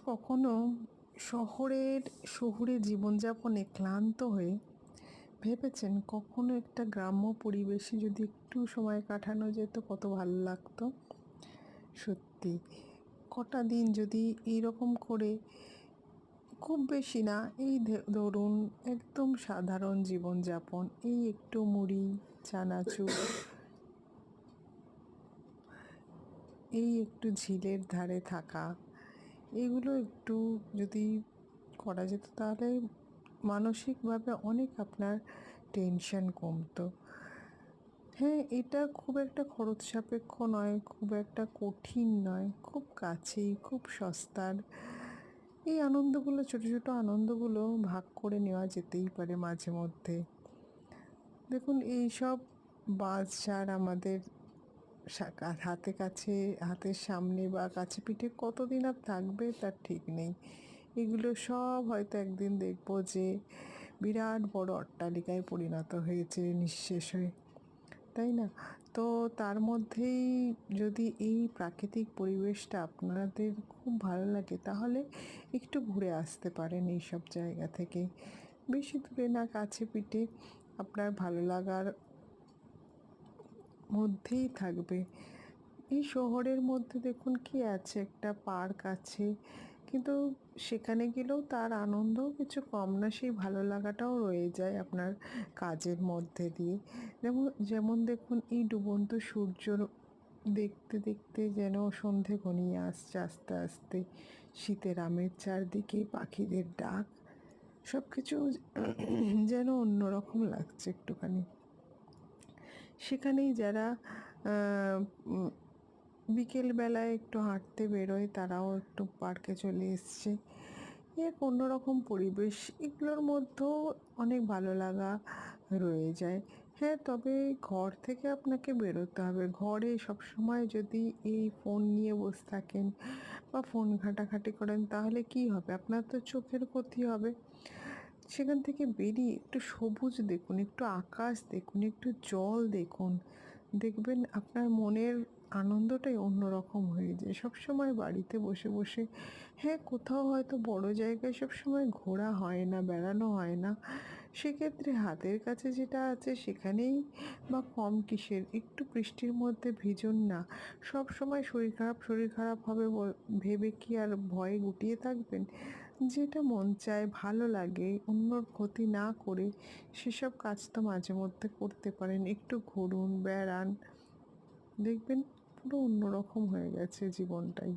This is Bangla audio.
কখনো শহুরে জীবনযাপনে ক্লান্ত হয়ে ভেবেছেন কখনো একটা গ্রাম্য পরিবেশে যদি একটু সময় কাটানো যেত কত ভালো লাগতো? সত্যি কটা দিন যদি এইরকম করে, খুব বেশি না, এই ধরুন একদম সাধারণ জীবনযাপন, এই একটু মুড়ি, চানাচুর, এই একটু ঝিলের ধারে থাকা, এগুলো একটু যদি করা যেত তাহলে মানসিকভাবে অনেক আপনার টেনশন কমতো। হ্যাঁ, এটা খুব একটা খরচ সাপেক্ষ নয়, খুব একটা কঠিন নয়, খুব কাছেই, খুব সস্তার। এই আনন্দগুলো, ছোটো ছোটো আনন্দগুলো ভাগ করে নেওয়া যেতেই পারে মাঝে মধ্যে। দেখুন, এইসব বাজার আমাদের হাতের সামনে বা কাছে পিঠে কতদিন আর থাকবে তার ঠিক নেই। এগুলো সব হয়তো একদিন দেখব যে বিরাট বড় অট্টালিকায় পরিণত হয়েছে নিঃশেষ হয়ে, তাই না? তো তার মধ্যেই যদি এই প্রাকৃতিক পরিবেশটা আপনাদের খুব ভালো লাগে তাহলে একটু ঘুরে আসতে পারেন এইসব জায়গা থেকে। বেশি দূরে না, কাছে পিঠে আপনার ভালো লাগার মধ্যেই থাকবে। এই শহরের মধ্যে দেখুন কি আছে, একটা পার্ক আছে, কিন্তু সেখানে গেলেও তার আনন্দও কিছু কম না, সেই ভালো লাগাটাও রয়ে যায় আপনার কাজের মধ্যে দিয়ে। যেমন দেখুন, এই ডুবন্ত সূর্য দেখতে দেখতে যেন সন্ধে ঘনিয়ে আসছে আস্তে আস্তে, শীতের আমের চারদিকে পাখিদের ডাক, সব কিছু যেন অন্যরকম লাগছে একটুখানি। সেখানেই যারা বিকেলবেলায় একটু হাঁটতে বেরোয় তারাও একটু পার্কে চলে এসছে। এক অন্যরকম পরিবেশ, এগুলোর মধ্যেও অনেক ভালো লাগা রয়ে যায়। হ্যাঁ, তবে ঘর থেকে আপনাকে বেরোতে হবে। ঘরে সবসময় যদি এই ফোন নিয়ে বসে থাকেন বা ফোন ঘাঁটাঘাঁটি করেন তাহলে কি হবে? আপনার তো চোখের ক্ষতি হবে। সেখান থেকে বেরিয়ে একটু সবুজ দেখুন, একটু আকাশ দেখুন, একটু জল দেখুন, দেখবেন আপনার মনের আনন্দটাই অন্যরকম হয়ে যায়। সবসময় বাড়িতে বসে বসে, হ্যাঁ, কোথাও হয়তো বড় জায়গায় সবসময় ঘোরা হয় না, বেড়ানো হয় না, সেক্ষেত্রে হাতের কাছে যেটা আছে সেখানেই বা কম কিসের, একটু বৃষ্টির মধ্যে ভিজুন না। সব সময় শরীর খারাপ হবে ভেবে কি আর ভয়ে গুটিয়ে থাকবেন? যেটা মন চায়, ভালো লাগে, অন্যর ক্ষতি না করে সেসব কাজ তো মাঝে মধ্যে করতে পারেন। একটু ঘুরুন, বেড়ান, দেখবেন পুরো অন্যরকম হয়ে গেছে জীবনটাই।